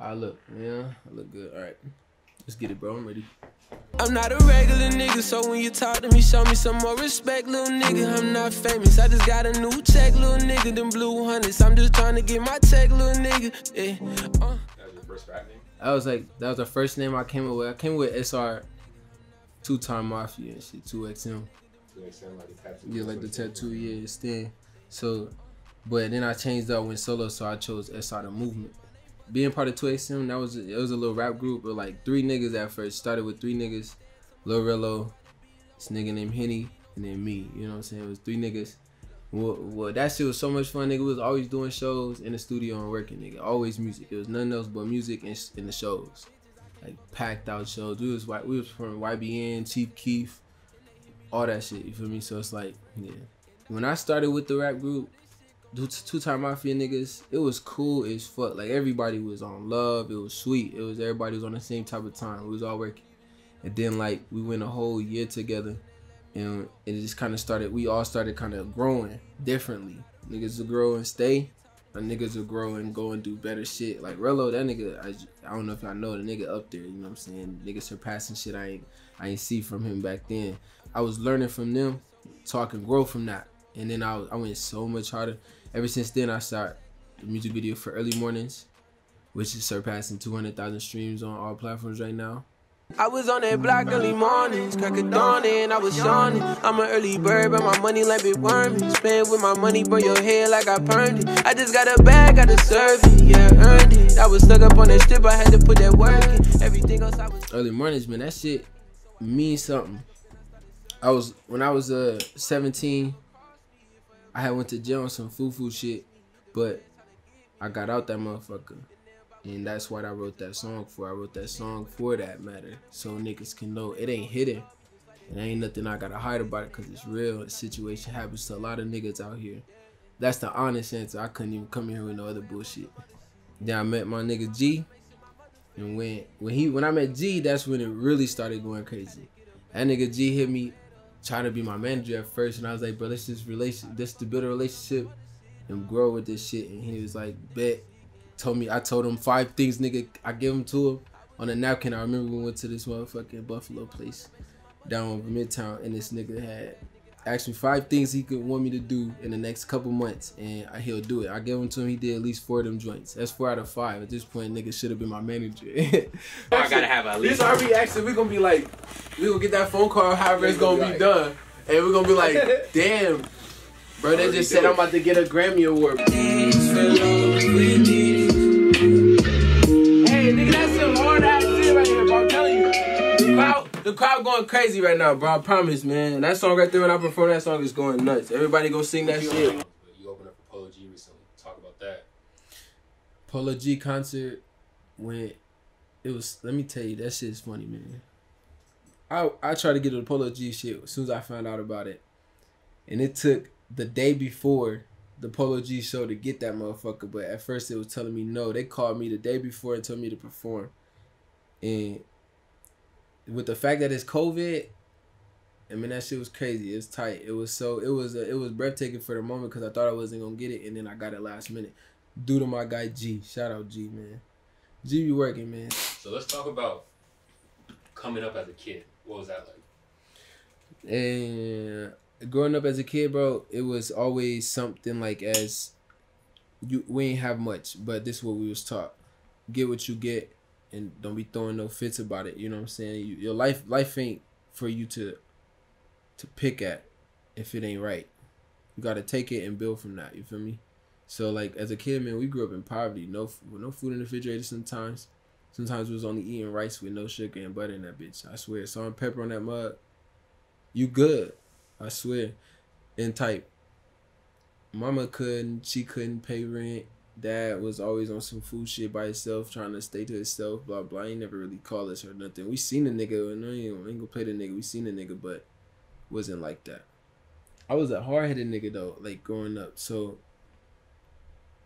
I look, yeah, I look good. All right, let's get it, bro. I'm ready. I'm not a regular nigga, so when you talk to me, show me some more respect, little nigga. I'm not famous, I just got a new check, little nigga. Them blue hundreds, I'm just trying to get my check, little nigga. Yeah. That was your first rap name? That was the first name I came up with. I came with SR Two-Time Mafia and shit, 2XM. 2XM, like the tattoo. Yeah, like the tattoo, yeah, it's thin. So, but then I changed up, went solo, so I chose SR TheMveMnt. Being part of 2XM, it was a little rap group of like 3 niggas at first. Started with 3 niggas, Lil Rello, this nigga named Henny, and then me. You know what I'm saying? It was 3 niggas. Well, that shit was so much fun, nigga. We was always doing shows in the studio and working, nigga. Always music. It was nothing else but music in the shows. Like packed out shows. We was from YBN, Chief Keef, all that shit. You feel me? So it's like, yeah. When I started with the rap group, Two-Time Mafia niggas, it was cool as fuck. Like everybody was on love. It was sweet. Everybody was on the same type of time. We was all working. And then like we went a whole year together, and it just kind of started. We all started kind of growing differently. Niggas will grow and stay, or niggas will grow and go and do better shit. Like Rello, that nigga, I don't know if y'all know the nigga up there. You know what I'm saying? Nigga surpassing shit I ain't see from him back then. I was learning from them, talking grow from that, and then I went so much harder. Ever since then, I shot the music video for Early Mornings, which is surpassing 200,000 streams on all platforms right now. I was on that block early mornings, crack of dawn and I was yawning. I'm an early bird, but my money like big wormy. Spend with my money, burn your head like I burned it. I just got a bag, I deserve it, yeah, earned it. I was stuck up on that strip, I had to put that work in. Everything else I was... Early Mornings, man, that shit means something. When I was 17, I had went to jail on some foo-foo shit, but I got out that motherfucker. And that's what I wrote that song for. I wrote that song for that matter, so niggas can know it ain't hidden. And ain't nothing I gotta hide about it, cause it's real. The situation happens to a lot of niggas out here. That's the honest answer. I couldn't even come here with no other bullshit. Then I met my nigga G, and when I met G, that's when it really started going crazy. That nigga G hit me, trying to be my manager at first, and I was like, bro, let's just to build a relationship and grow with this shit. And he was like, bet. I told him 5 things, nigga. I give them to him on a napkin. I remember we went to this motherfucking Buffalo place down over Midtown, and this nigga had asked me 5 things he could want me to do in the next couple months, and he'll do it. I gave him to him. He did at least 4 of them joints. That's 4 out of 5. At this point, nigga should have been my manager. I gotta have at least. This our reaction. We gonna be like, we gonna get that phone call, however it's gonna be done, and we're gonna be like, damn, bro, they just said I'm about to get a Grammy Award. Hey, nigga, that's some hard ass shit right here, bro. I'm telling you. The crowd going crazy right now, bro. I promise, man. That song right there, when I perform that song, is going nuts. Everybody go sing that shit. You opened up a Polo G recently. Talk about that. Polo G concert, when it was, let me tell you, that shit is funny, man. I tried to get to the Polo G shit as soon as I found out about it. And it took the day before the Polo G show to get that motherfucker, but at first it was telling me no. They called me the day before and told me to perform. And with the fact that it's COVID, I mean, that shit was crazy. It's tight. It was breathtaking for the moment, because I thought I wasn't gonna get it, and then I got it last minute. Due to my guy G. Shout out G, man. G be working, man. So let's talk about coming up as a kid. What was that like? And growing up as a kid, bro, it was always something like, we ain't have much, but this is what we was taught. Get what you get, and don't be throwing no fits about it. You know what I'm saying? Your life ain't for you to pick at if it ain't right. You gotta take it and build from that. You feel me? So like as a kid, man, we grew up in poverty. No food in the refrigerator sometimes. Sometimes we was only eating rice with no sugar and butter in that bitch. I swear. Salt and pepper on that mug. You good. I swear. And type. Mama she couldn't pay rent. Dad was always on some food shit by himself, trying to stay to himself, blah, blah. He never really called us or nothing. We seen the nigga, and I ain't gonna play the nigga. We seen the nigga, but wasn't like that. I was a hard-headed nigga, though, like, growing up. So,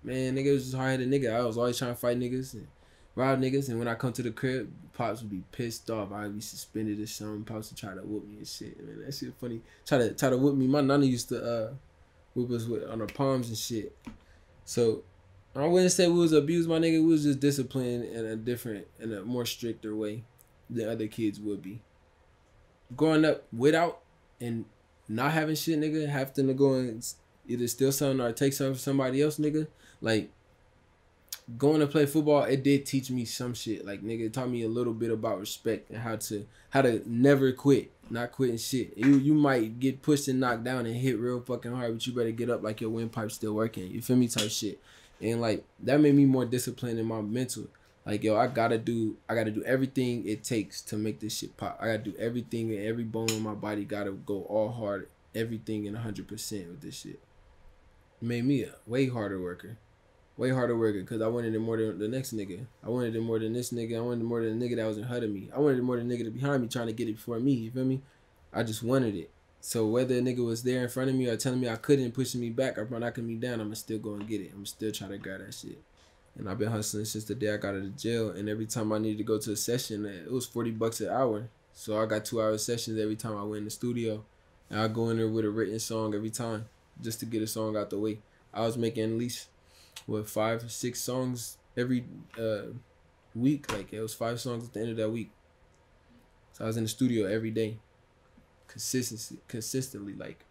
man, nigga was just a hard-headed nigga. I was always trying to fight niggas and rob niggas. And when I come to the crib, Pops would be pissed off. I'd be suspended or something. Pops would try to whoop me and shit. Man, that shit funny. Try to whoop me. My nana used to whip us on her palms and shit. So, I wouldn't say we was abused, my nigga. We was just disciplined in a more stricter way than other kids would be. Growing up without and not having shit, nigga, having to go and either steal something or take something from somebody else, nigga. Like, going to play football, it did teach me some shit. Like, nigga, it taught me a little bit about respect and how to never quit. Not quitting shit. You might get pushed and knocked down and hit real fucking hard, but you better get up like your windpipe's still working. You feel me? Type shit. And like that made me more disciplined in my mental. Like, yo, I gotta do everything it takes to make this shit pop. I gotta do everything, and every bone in my body gotta go all hard, everything in 100% with this shit. It made me a way harder worker. Way harder worker, because I wanted it more than the next nigga. I wanted it more than this nigga. I wanted it more than the nigga that was ahead of me. I wanted it more than the nigga behind me trying to get it before me. You feel me? I just wanted it. So whether a nigga was there in front of me or telling me I couldn't, pushing me back or knocking me down, I'ma still go and get it. I'm still trying to grab that shit. And I've been hustling since the day I got out of jail. And every time I needed to go to a session, it was $40 an hour. So I got 2-hour sessions every time I went in the studio. And I go in there with a written song every time just to get a song out the way. I was making at least 5 or 6 songs every week. Like, it was 5 songs at the end of that week. So I was in the studio every day, consistently. Like,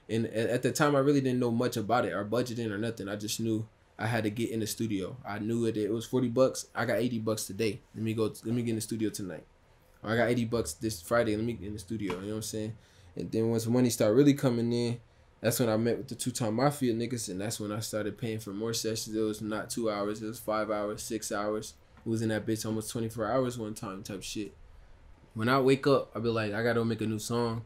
and at the time I really didn't know much about it or budgeting or nothing. I just knew I had to get in the studio. I knew it was $40. I got $80 today. Let me get in the studio tonight. Or I got $80 this Friday. Let me get in the studio. You know what I'm saying? And then once money started really coming in, that's when I met with the 2-Time Mafia niggas, and that's when I started paying for more sessions. It was not 2 hours, it was 5 hours, 6 hours. We was in that bitch almost 24 hours one time type shit. When I wake up, I be like, I gotta make a new song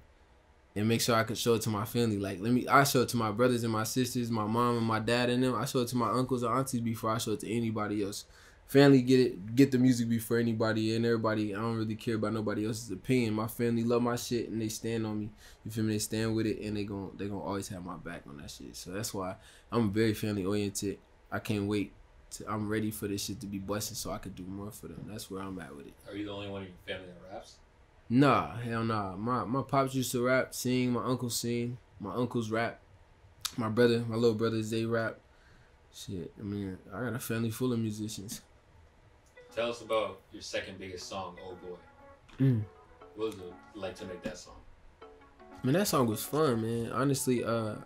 and make sure I can show it to my family. Like, I show it to my brothers and my sisters, my mom and my dad and them. I show it to my uncles and aunties before I show it to anybody else. Family get the music before anybody and everybody. I don't really care about nobody else's opinion. My family love my shit and they stand on me. You feel me? They stand with it and they gonna always have my back on that shit. So that's why I'm very family oriented. I can't wait. I'm ready for this shit to be busting so I could do more for them. That's where I'm at with it. Are you the only one in your family that raps? Nah, hell nah. My pops used to rap, sing. My uncles sing. My uncles rap. My little brothers, they rap. Shit, I mean, I got a family full of musicians. Tell us about your second biggest song, Oh Boy. What was it like to make that song? Man, that song was fun, man. Honestly, I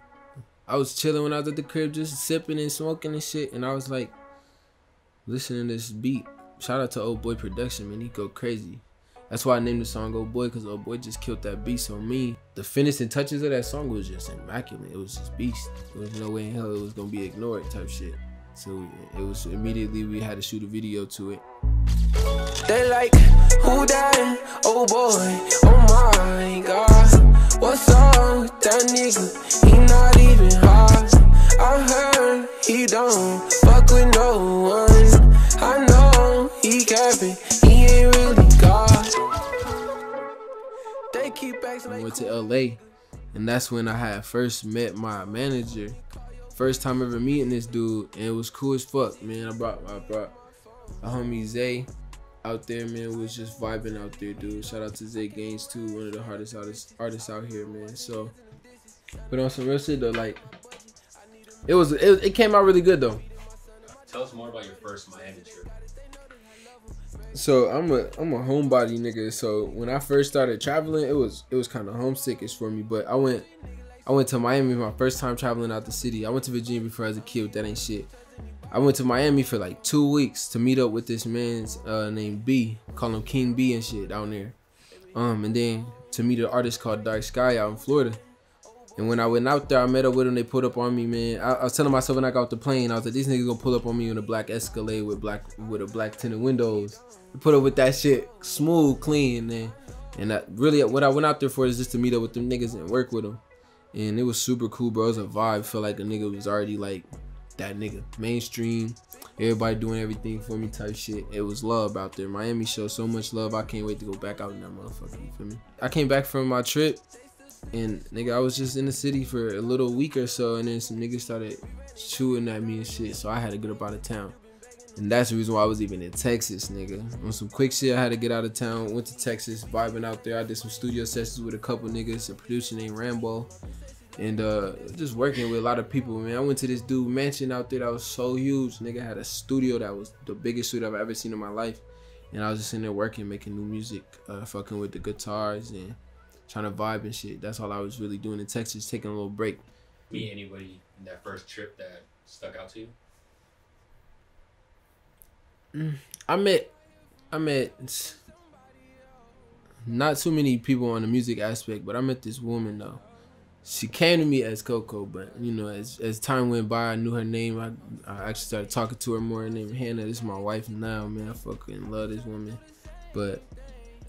was chilling when I was at the crib, just sipping and smoking and shit, and I was like, listening to this beat. Shout out to Old Boy Production, man. He go crazy. That's why I named the song Old Boy, because Old Boy just killed that beat so mean. The finishing touches of that song was just immaculate. It was just beast. There was no way in hell it was gonna be ignored type shit. So it was immediately we had to shoot a video to it. They like, who that? Oh boy, oh my god. What's up with that nigga? He not even hot. I heard he don't fuck with no one. I know he capping, he ain't really God. They keep acting like I went to LA, and that's when I had first met my manager. First time ever meeting this dude, and it was cool as fuck, man. I brought a homie Zay out there, man. Was just vibing out there, dude. Shout out to Zay Gaines too, one of the hardest artists out here, man. So, but on some real shit though, like it came out really good though. Tell us more about your first Miami trip. So I'm a homebody nigga. So when I first started traveling, it was kind of homesickish for me. But I went to Miami my first time traveling out the city. I went to Virginia before I was a kid, but that ain't shit. I went to Miami for like 2 weeks to meet up with this man's named B. Call him King B and shit down there. And then to meet an artist called Dark Sky out in Florida. And when I went out there, I met up with them. They pulled up on me, man. I was telling myself when I got off the plane, I was like, these niggas gonna pull up on me in a black Escalade with a black tinted windows. They put up with that shit smooth, clean, man. And really, what I went out there for is just to meet up with them niggas and work with them. And it was super cool, bro. It was a vibe. Felt like a nigga was already like that nigga. Mainstream. Everybody doing everything for me type shit. It was love out there. Miami showed so much love. I can't wait to go back out in that motherfucker. You feel me? I came back from my trip. And nigga, I was just in the city for a little week or so, and then some niggas started chewing at me and shit, so I had to get up out of town. And that's the reason why I was even in Texas, nigga. On some quick shit, I had to get out of town, went to Texas, vibing out there. I did some studio sessions with a couple niggas, a producer named Rambo. And just working with a lot of people, man. I went to this dude mansion out there that was so huge. Nigga had a studio that was the biggest studio I've ever seen in my life. And I was just in there working, making new music, fucking with the guitars and trying to vibe and shit. That's all I was really doing in Texas, taking a little break. Meet anybody in that first trip that stuck out to you? I met not too many people on the music aspect, but I met this woman though. She came to me as Coco, but you know, as time went by, I knew her name. I actually started talking to her more. Her name Hannah. This is my wife now, man. I fucking love this woman. But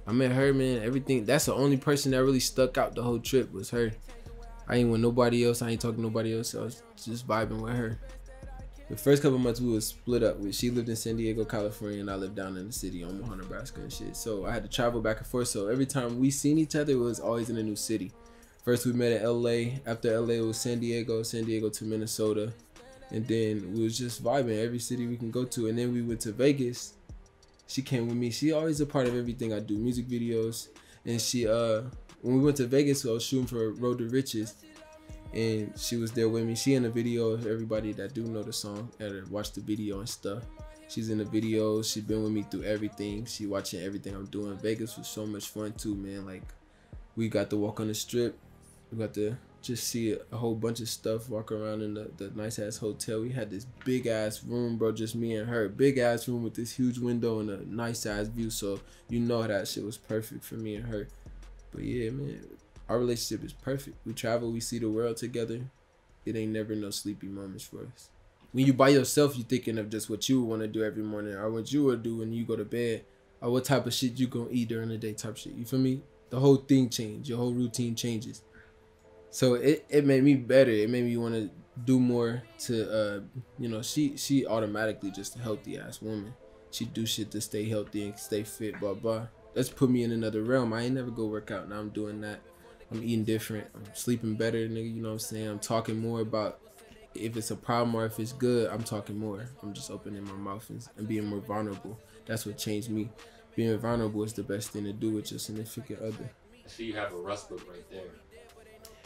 I met her, man. Everything. That's the only person that really stuck out the whole trip was her. I ain't with nobody else. I ain't talking to nobody else. I was just vibing with her. The first couple months we was split up. She lived in San Diego, California, and I lived down in the city, Omaha, Nebraska and shit. So I had to travel back and forth. So every time we seen each other, it was always in a new city. First we met in LA. After LA it was San Diego to Minnesota. And then we was just vibing every city we can go to. And then we went to Vegas. She came with me. She always a part of everything I do, music videos. And she when we went to Vegas, I was shooting for Road to Riches. And she was there with me. She in the video. Everybody that do know the song and watch the video and stuff. She's in the video. She been with me through everything. She watching everything I'm doing. Vegas was so much fun too, man. Like we got to walk on the strip. We got to just see a whole bunch of stuff, walk around in the nice ass hotel. We had this big ass room, bro, just me and her. Big ass room with this huge window and a nice ass view. So you know that shit was perfect for me and her. But yeah, man, our relationship is perfect. We travel, we see the world together. It ain't never no sleepy moments for us. When you by yourself, you thinking of just what you want to do every morning, or what you would do when you go to bed, or what type of shit you gonna eat during the day type shit. You feel me? The whole thing changed. Your whole routine changes. So it made me better. It made me want to do more to, you know, she automatically just a healthy ass woman. She do shit to stay healthy and stay fit, blah, blah. That's put me in another realm. I ain't never go work out. Now I'm doing that. I'm eating different. I'm sleeping better, nigga. You know what I'm saying? I'm talking more about if it's a problem or if it's good. I'm talking more. I'm just opening my mouth and being more vulnerable. That's what changed me. Being vulnerable is the best thing to do with your significant other. I see you have a Rust book right there.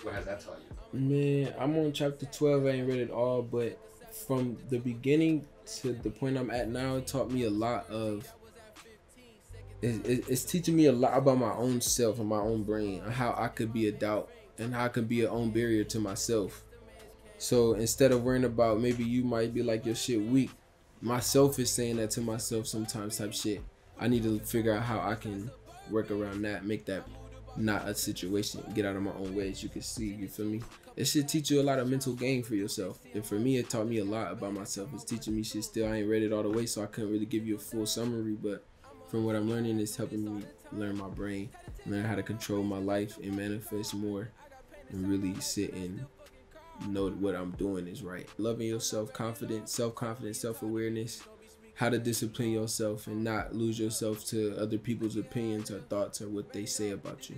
What has that taught you? Man, I'm on chapter 12. I ain't read it all, but from the beginning to the point I'm at now, it taught me a lot of. It's teaching me a lot about my own self and my own brain, and how I could be a doubt and how I could be a own barrier to myself. So instead of worrying about maybe you might be like your shit weak, myself is saying that to myself sometimes type shit. I need to figure out how I can work around that, make that not a situation, get out of my own way, as you can see. You feel me? It should teach you a lot of mental game for yourself. And for me, it taught me a lot about myself. It's teaching me shit still. I ain't read it all the way, so I couldn't really give you a full summary, but from what I'm learning, it's helping me learn my brain, learn how to control my life and manifest more, and really sit and know what I'm doing is right. Loving yourself, confidence, self-confidence, self-awareness, how to discipline yourself and not lose yourself to other people's opinions or thoughts or what they say about you.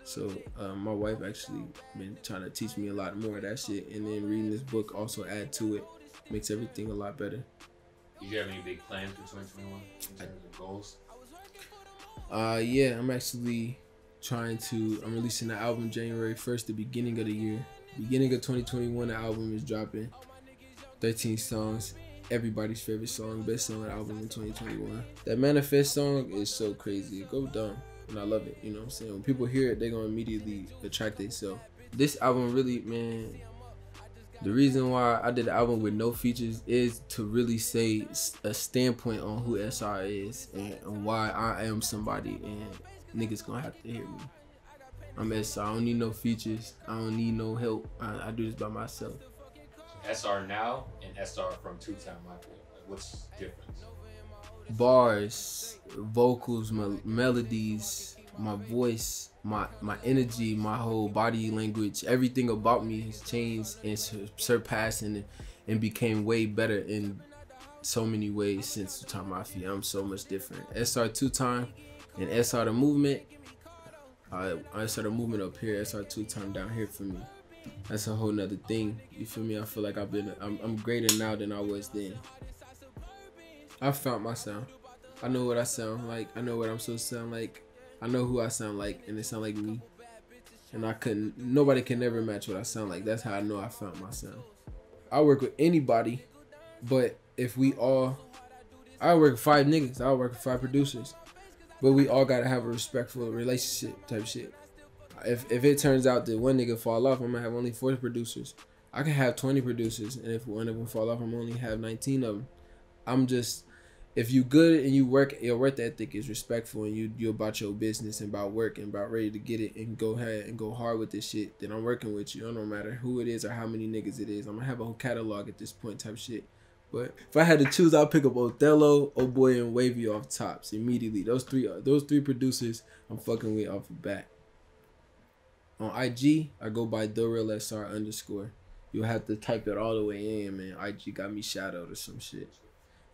So my wife actually been trying to teach me a lot more of that shit, and then reading this book also add to it, makes everything a lot better. Do you have any big plans for 2021 in terms of goals? Yeah, I'm actually I'm releasing an album January 1st, the beginning of the year. Beginning of 2021, the album is dropping. 13 songs. Everybody's favorite song, best selling album in 2021. That Manifest song is so crazy. It go dumb, and I love it. You know what I'm saying? When people hear it, they're gonna immediately attract themselves. This album really, man, the reason why I did the album with no features is to really say a standpoint on who SR is and why I am somebody, and niggas gonna have to hear me. I'm SR. I don't need no features. I don't need no help. I do this by myself. SR now and SR from Downtown Omaha. Like, what's the difference? Bars, vocals, melodies, my voice, my energy, my whole body language, everything about me has changed and surpassed and became way better in so many ways since Downtown Omaha. I'm so much different. SR Two-Time and SR The Movement. I started movement up here. SR Two-Time down here for me. That's a whole nother thing. You feel me? I feel like I'm greater now than I was then. I found my sound. I know what I sound like. I know what I'm supposed to sound like. I know who I sound like, and it sound like me. and nobody can never match what I sound like. That's how I know I found my sound. I work with anybody, but if I work with 5 niggas, I work with 5 producers, but we all gotta have a respectful relationship type shit. If it turns out that one nigga fall off, I'm gonna have only 40 producers. I can have 20 producers, and if one of them fall off, I'm only have 19 of them. If you good and you work, your work ethic is respectful, and you about your business and about work and about ready to get it and go ahead and go hard with this shit, then I'm working with you. It don't matter who it is or how many niggas it is. I'm gonna have a whole catalog at this point type shit. But if I had to choose, I'll pick up Othello, Oh Boy, and Wavy off tops immediately. Those three producers I'm fucking with off the bat. On IG, I go by TheRealSR_. You'll have to type it all the way in, man. IG got me shadowed or some shit.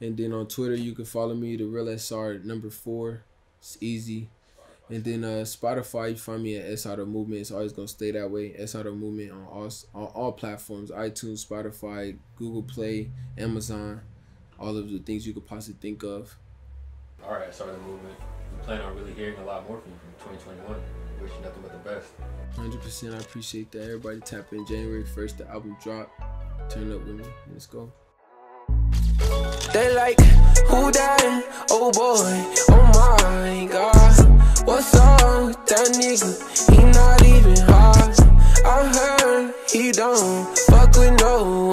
And then on Twitter, you can follow me, TheRealSR4. It's easy. And then Spotify, you find me at SR TheMveMnt. It's always gonna stay that way. SR TheMveMnt on all platforms: iTunes, Spotify, Google Play, Amazon, all of the things you could possibly think of. All right, SR TheMveMnt. We plan on really hearing a lot more from you from 2021. Wish you nothing but the best. 100%. I appreciate that. Everybody tap in January 1st. The album drop. Turn up with me. Let's go. They like, who that? Oh boy, oh my god. What's up with that nigga? He not even hard. I heard he don't fuck with no